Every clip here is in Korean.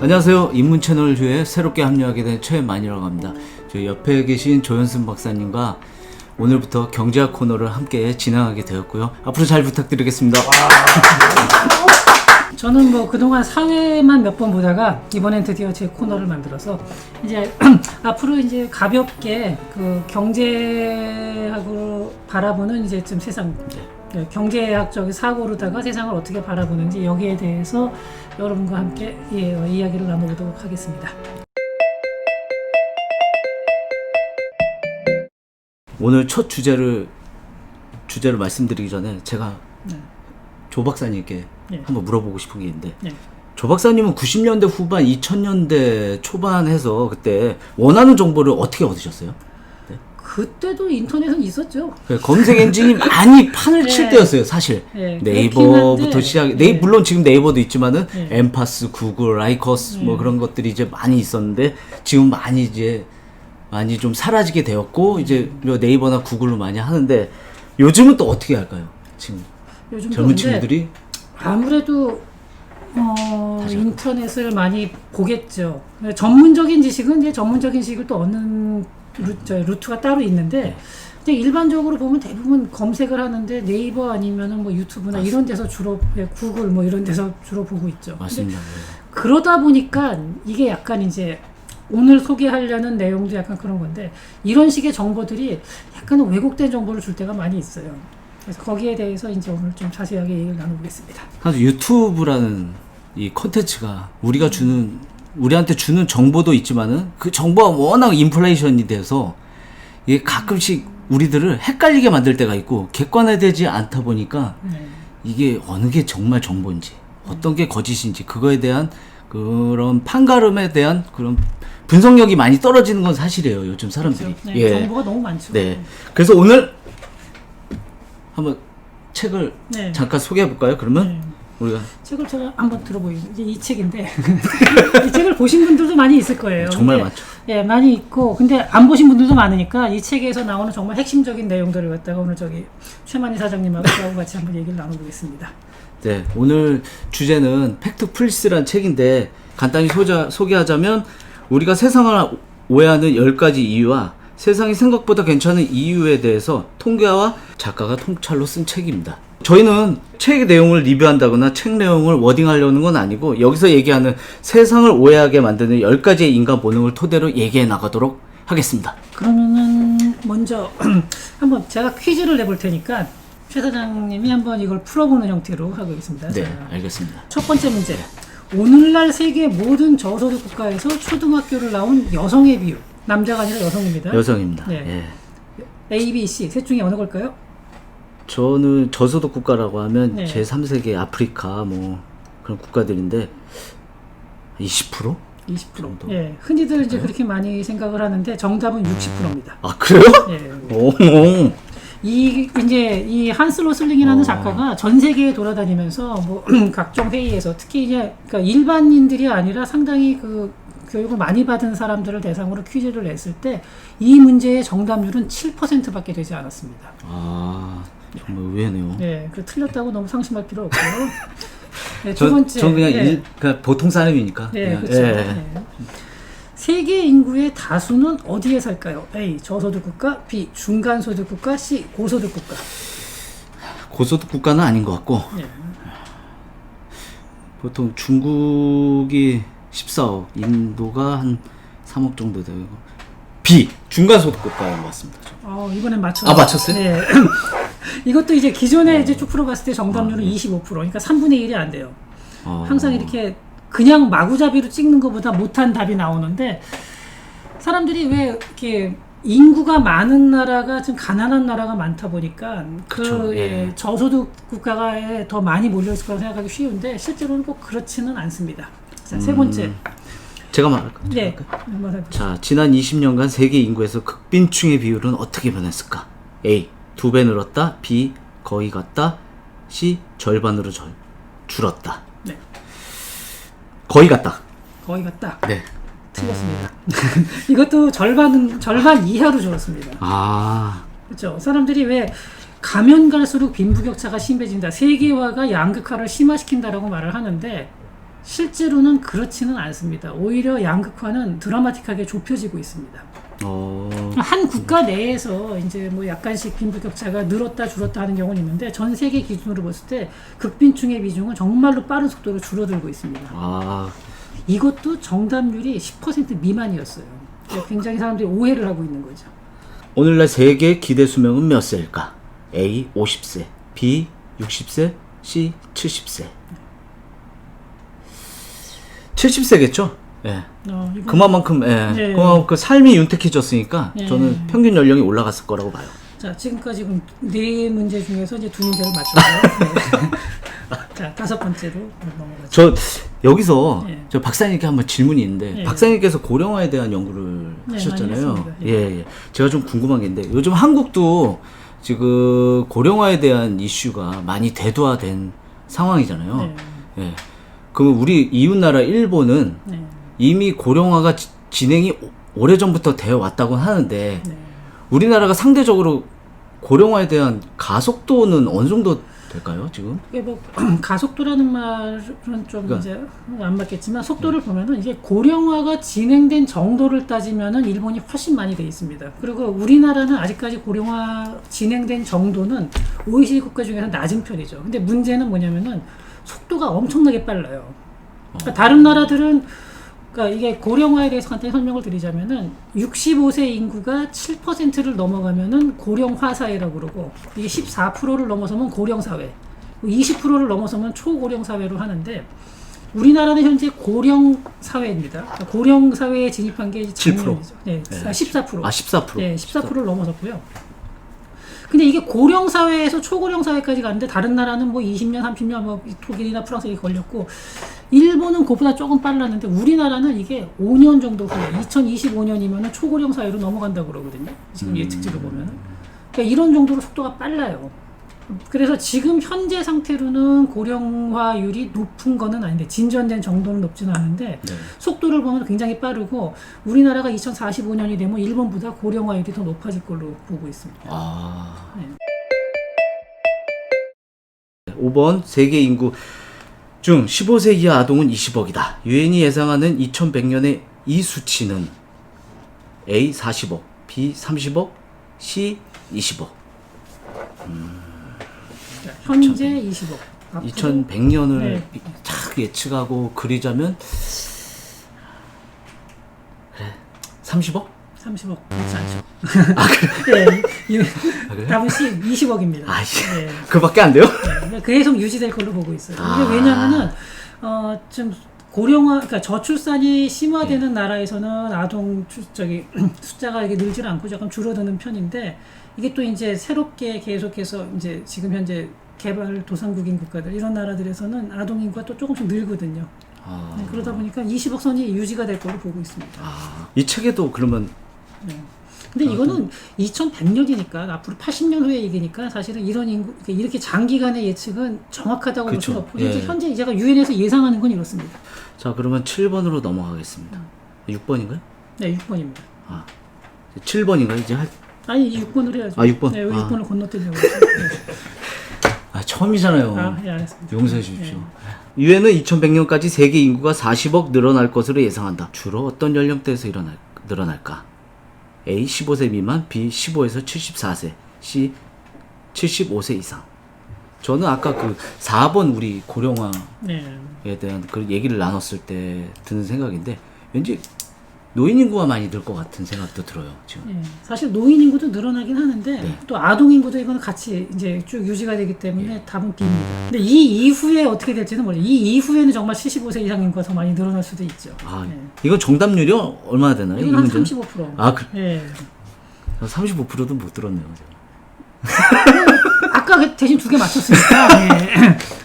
안녕하세요. 인문채널주에 새롭게 합류하게 된 최만이라고 합니다. 저희 옆에 계신 조현승 박사님과 오늘부터 경제학 코너를 함께 진행하게 되었고요. 앞으로 잘 부탁드리겠습니다. 저는 뭐 그동안 사회만 몇 번 보다가 이번엔 드디어 제 코너를 만들어서 이제 앞으로 이제 가볍게 그 경제학으로 바라보는 이제 좀 세상, 경제학적인 사고로다가 세상을 어떻게 바라보는지 여기에 대해서 여러분과 함께 이야기를 나눠보도록 하겠습니다. 오늘 첫 주제를 말씀드리기 전에 제가 조 박사님께 한번 물어보고 싶은 게 있는데, 조 박사님은 90년대 후반, 2000년대 초반 해서 그때 원하는 정보를 어떻게 얻으셨어요? 네. 그때도 인터넷은 있었죠. 검색 엔진이 많이 판을 칠 때였어요, 사실. 네이버부터 시작해. 물론 지금 네이버도 있지만은 엠파스, 구글, 라이커스 뭐 그런 것들이 이제 많이 있었는데 지금 많이 좀 사라지게 되었고 이제 네이버나 구글로 많이 하는데 요즘은 또 어떻게 할까요? 지금 젊은 친구들이 아무래도 인터넷을 많이 보겠죠. 전문적인 지식은 이제 전문적인 지식을 또 얻는 루트가 따로 있는데 이제 일반적으로 보면 대부분 검색을 하는데 네이버 아니면은 뭐 유튜브나 이런 데서 주로, 구글 뭐 이런 데서 주로 보고 있죠. 맞습니다. 그러다 보니까 이게 약간 이제 오늘 소개하려는 내용도 약간 그런 건데 이런 식의 정보들이 약간 왜곡된 정보를 줄 때가 많이 있어요. 그래서 거기에 대해서 이제 오늘 좀 자세하게 얘기를 나눠보겠습니다. 사실 유튜브라는 이 콘텐츠가 우리한테 주는 정보도 있지만은 그 정보가 워낙 인플레이션이 돼서 이게 가끔씩 우리들을 헷갈리게 만들 때가 있고 객관화되지 않다 보니까 이게 어느 게 정말 정보인지 어떤 게 거짓인지 그거에 대한 그런 판가름에 대한 그런 분석력이 많이 떨어지는 건 사실이에요. 요즘 사람들이. 그렇죠. 네, 정보가 너무 많죠. 네. 그래서 오늘 한번 책을 잠깐 소개해 볼까요? 그러면 우리가 책을 제가 한번 들어보겠습니다. 이제 이 책인데 이 책을 보신 분들도 많이 있을 거예요. 정말 근데, 많죠. 많이 있고 근데 안 보신 분들도 많으니까 이 책에서 나오는 정말 핵심적인 내용들을 갖다가 오늘 저기 최만희 사장님하고 저하고 같이 한번 얘기를 나눠보겠습니다. 네, 오늘 주제는 팩트 플리스라는 책인데 간단히 소개하자면 우리가 세상을 오해하는 10가지 이유와 세상이 생각보다 괜찮은 이유에 대해서 통계와 작가가 통찰로 쓴 책입니다. 저희는 책의 내용을 리뷰한다거나 책 내용을 워딩하려는 건 아니고 여기서 얘기하는 세상을 오해하게 만드는 10가지의 인간 본능을 토대로 얘기해 나가도록 하겠습니다. 그러면은 먼저 한번 제가 퀴즈를 내볼 테니까 최 사장님이 한번 이걸 풀어보는 형태로 하고 있습니다. 네, 자, 알겠습니다. 첫 번째 문제. 오늘날 세계 모든 저소득 국가에서 초등학교를 나온 여성의 비율. 남자가 아니라 여성입니다. 여성입니다. 네. A, B, C 셋 중에 어느 걸까요? 저는 저소득 국가라고 하면 네. 제3세계 아프리카 뭐 그런 국가들인데 20%? 20%. 정도. 흔히들 이제 그렇게 많이 생각을 하는데 정답은 60%입니다. 아, 그래요? 오. 이 한스 로슬링이라는 작가가 전 세계에 돌아다니면서 뭐 각종 회의에서 특히 이제 그러니까 일반인들이 아니라 상당히 그 교육을 많이 받은 사람들을 대상으로 퀴즈를 냈을 때 이 문제의 정답률은 7%밖에 되지 않았습니다. 아, 정말 의외네요. 네, 그 틀렸다고 너무 상심할 필요 없고요. 네, 두 번째. 전 그냥 그냥 보통 사람이니까. 네, 그렇죠. 세계 인구의 다수는 어디에 살까요? A. 저소득 국가, B. 중간소득 국가, C. 고소득 국가. 고소득 국가는 아닌 것 같고 보통 중국이 14억, 인도가 한 3억 정도 되고 B. 중간소득 국가인 것 같습니다. 이번엔 맞췄어요. 맞췄어요? 네. 이것도 이제 기존에 이제 쭉 풀어봤을 때 정답률은 25%, 그러니까 3분의 1이 안 돼요. 항상 이렇게 그냥 마구잡이로 찍는 것보다 못한 답이 나오는데 사람들이 왜 이렇게 인구가 많은 나라가 좀 가난한 나라가 많다 보니까 저소득 국가에 더 많이 몰려있을 거라고 생각하기 쉬운데 실제로는 꼭 그렇지는 않습니다. 자, 세 번째. 제가 말할까요? 네. 한번 해보세요. 자, 지난 20년간 세계 인구에서 극빈층의 비율은 어떻게 변했을까? A. 2배 늘었다. B. 거의 같다. C. 절반으로 줄었다. 네. 거의 같다. 거의 같다. 네. 틀렸습니다. 이것도 절반 이하로 줄었습니다. 아. 그렇죠. 사람들이 왜 가면 갈수록 빈부격차가 심해진다. 세계화가 양극화를 심화시킨다라고 말을 하는데 실제로는 그렇지는 않습니다. 오히려 양극화는 드라마틱하게 좁혀지고 있습니다. 한 국가 내에서 이제 뭐 약간씩 빈부격차가 늘었다 줄었다 하는 경우는 있는데 전 세계 기준으로 봤을 때 극빈층의 비중은 정말로 빠른 속도로 줄어들고 있습니다. 이것도 정답률이 10% 미만이었어요. 굉장히 사람들이 오해를 하고 있는 거죠. 오늘날 세계 기대 수명은 몇 세일까? A 50세, B 60세, C 70세. 70세겠죠? 예. 그만큼 그만큼 삶이 윤택해졌으니까 저는 평균 연령이 올라갔을 거라고 봐요. 자, 지금까지 네 문제 중에서 이제 두 문제를 맞췄고요. 자, 다섯 번째로 넘어가죠. 저 여기서 저 박사님께 한번 질문이 있는데 박사님께서 고령화에 대한 연구를 하셨잖아요. 예. 제가 좀 궁금한 게 있는데 요즘 한국도 지금 고령화에 대한 이슈가 많이 대두화된 상황이잖아요. 예. 그럼 우리 이웃나라 일본은 이미 고령화가 진행이 오래전부터 되어 왔다고 하는데 우리나라가 상대적으로 고령화에 대한 가속도는 어느 정도 될까요, 지금? 이게 뭐 가속도라는 말은 좀 이제 안 맞겠지만 속도를 보면은 이게 고령화가 진행된 정도를 따지면은 일본이 훨씬 많이 돼 있습니다. 그리고 우리나라는 아직까지 고령화 진행된 정도는 OECD 국가 중에서 낮은 편이죠. 근데 문제는 뭐냐면은 속도가 엄청나게 빨라요. 그러니까 다른 나라들은 그러니까 이게 고령화에 대해서 간단히 설명을 드리자면은 65세 인구가 7%를 넘어가면은 고령화 사회라고 그러고 이게 14%를 넘어서면 고령 사회, 20%를 넘어서면 초고령 사회로 하는데 우리나라는 현재 고령 사회입니다. 그러니까 고령 사회에 진입한 게 작년이죠. 네, 14%. 14%. 네, 14%를 넘어섰고요. 근데 이게 고령 사회에서 초고령 사회까지 가는데 다른 나라는 뭐 20년, 30년 뭐 독일이나 프랑스 이렇게 걸렸고 일본은 그것보다 조금 빨랐는데 우리나라는 이게 5년 정도 후에 2025년이면 초고령 사회로 넘어간다고 그러거든요. 지금 예측치를 보면은. 그러니까 이런 정도로 속도가 빨라요. 그래서 지금 현재 상태로는 고령화율이 높은 거는 아닌데 진전된 정도는 높지는 않은데 속도를 보면 굉장히 빠르고 우리나라가 2045년이 되면 일본보다 고령화율이 더 높아질 걸로 보고 있습니다. 5번 세계 인구 중 15세 이하 아동은 20억이다. 유엔이 예상하는 2100년의 이 수치는 A 40억, B 30억, C 20억. 현재 20억. 2100년을 딱 예측하고 그리자면 그래 30억? 30억 그렇지 않죠. 그래? 답은 C 20억입니다. 그밖에 안 돼요? 계속 유지될 걸로 보고 있어요. 이게 왜냐하면은 좀 고령화, 그러니까 저출산이 심화되는 나라에서는 아동 숫자가 이게 늘지 않고 약간 줄어드는 편인데 이게 또 이제 새롭게 계속해서 이제 지금 현재 개발도상국인 국가들 이런 나라들에서는 아동 인구가 또 조금씩 늘거든요. 그러다 보니까 20억 선이 유지가 될 걸로 보고 있습니다. 이 책에도 그러면 근데 이거는 2100년이니까 앞으로 80년 후의 얘기니까 사실은 이런 인구 이렇게 장기간의 예측은 정확하다고 볼 수는 없고 현재 제가 유엔에서 예상하는 건 이렇습니다. 자 그러면 7번으로 넘어가겠습니다. 6번인가요? 네 6번입니다. 7번인가요? 이제 아니 6번을 해야죠. 6번? 네, 6번을 건너뛰려고 처음이잖아요. 알겠습니다. 용서해 주십시오. 유엔은 2100년까지 세계 인구가 40억 늘어날 것으로 예상한다. 주로 어떤 연령대에서 늘어날까? A 15세 미만, B 15에서 74세, C 75세 이상. 저는 아까 그 4번 우리 고령화에 대한 그 얘기를 나눴을 때 드는 생각인데 왠지 노인 인구가 많이 늘 것 같은 생각도 들어요. 지금. 사실 노인 인구도 늘어나긴 하는데 또 아동 인구도 이거는 같이 이제 쭉 유지가 되기 때문에 답은 B입니다. 근데 이 이후에 어떻게 될지는 몰라요. 이 이후에는 정말 75세 이상 인구가 더 많이 늘어날 수도 있죠. 이건 정답률이 얼마나 되나요? 이건 한 35%. 그래. 35%도 못 들었네요. 아까 대신 2개 맞췄으니까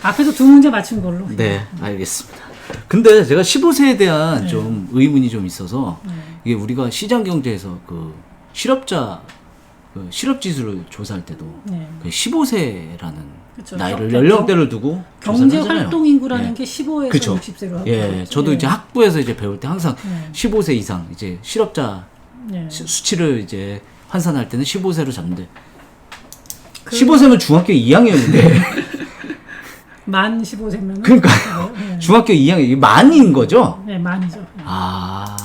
앞에서 2문제 맞춘 걸로. 네, 알겠습니다. 근데 제가 15세에 대한 좀 의문이 좀 있어서 이게 우리가 시장 경제에서 그 실업자 실업 지수를 조사할 때도 그 15세라는 나이를 연령대를 두고 경제 활동 인구라는 게 15에서 60세로 하고 저도 이제 학부에서 이제 배울 때 항상 15세 이상 이제 실업자 수치를 이제 환산할 때는 15세로 잡는데 15세면 중학교 2학년인데 만 15세면 그러니까 중학교 2학년 이게 만인 거죠? 네, 많이죠. 아.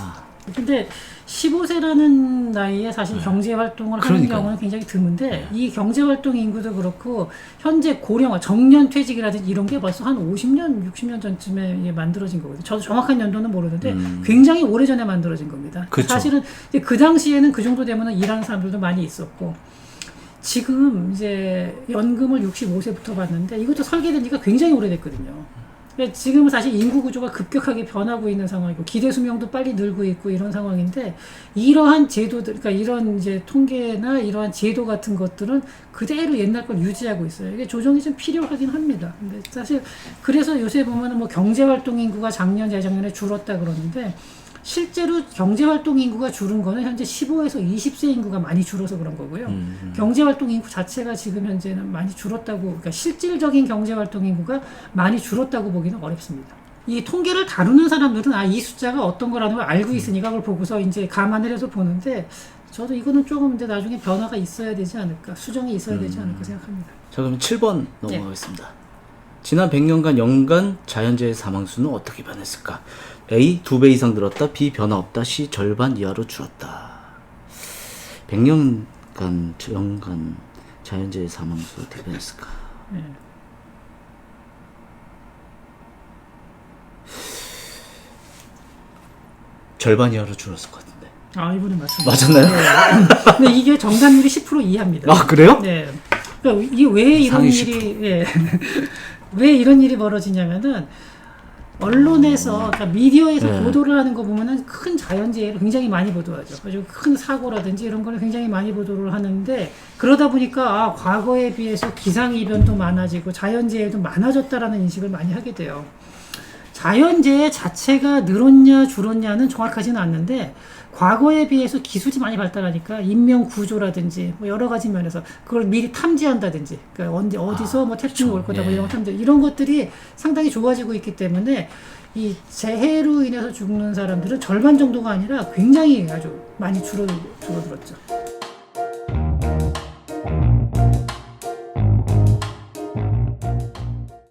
근데 15세라는 나이에 사실 경제 활동을 하는 그러니까요. 경우는 굉장히 드문데 이 경제 활동 인구도 그렇고 현재 고령화, 정년 퇴직이라든지 이런 게 벌써 한 50년, 60년 전쯤에 이게 만들어진 거거든요. 저도 정확한 연도는 모르는데 굉장히 오래전에 만들어진 겁니다. 그쵸. 사실은 이제 그 당시에는 그 정도 되면은 일하는 사람들도 많이 있었고 지금 이제 연금을 65세부터 받는데 이것도 설계된 지가 굉장히 오래됐거든요. 그러니까 지금은 사실 인구 구조가 급격하게 변하고 있는 상황이고 기대 수명도 빨리 늘고 있고 이런 상황인데 이러한 제도들, 그러니까 이런 이제 통계나 이러한 제도 같은 것들은 그대로 옛날 걸 유지하고 있어요. 이게 조정이 좀 필요하긴 합니다. 근데 사실 그래서 요새 보면은 뭐 경제활동 인구가 작년, 재작년에 줄었다 그러는데 실제로 경제활동 인구가 줄은 거는 현재 15에서 20세 인구가 많이 줄어서 그런 거고요. 경제활동 인구 자체가 지금 현재는 많이 줄었다고, 그러니까 실질적인 경제활동 인구가 많이 줄었다고 보기는 어렵습니다. 이 통계를 다루는 사람들은 이 숫자가 어떤 거라는 걸 알고 있으니까 그걸 보고서 이제 감안을 해서 보는데 저도 이거는 조금 이제 나중에 변화가 있어야 되지 않을까, 수정이 있어야 되지 않을까 생각합니다. 자, 그럼 7번 넘어가겠습니다. 지난 100년간 연간 자연재해 사망수는 어떻게 변했을까? A. 2배 이상 늘었다. B. 변화 없다. C. 절반 이하로 줄었다. 100년간 연간 자연재해 사망수 어떻게 변했을까? 네. 절반 이하로 줄었을 것 같은데. 이분은 맞습니다. 맞았나요? 네. 근데 이게 정답률이 10% 이하입니다. 아, 그래요? 네. 그러니까 이게 왜 이런 상위 일이, 예. 왜 이런 일이 벌어지냐면은, 언론에서, 그러니까 미디어에서 네. 보도를 하는 거 보면은 큰 자연재해를 굉장히 많이 보도하죠. 그래서 큰 사고라든지 이런 거를 굉장히 많이 보도를 하는데, 그러다 보니까, 과거에 비해서 기상이변도 많아지고, 자연재해도 많아졌다라는 인식을 많이 하게 돼요. 자연재해 자체가 늘었냐 줄었냐는 정확하지는 않는데 과거에 비해서 기술이 많이 발달하니까 인명 구조라든지 뭐 여러 가지 면에서 그걸 미리 탐지한다든지 그러니까 어디서 뭐 태풍이 올 거다 뭐 이런 탐지 이런 것들이 상당히 좋아지고 있기 때문에 이 재해로 인해서 죽는 사람들은 절반 정도가 아니라 굉장히 아주 많이 줄어들었죠.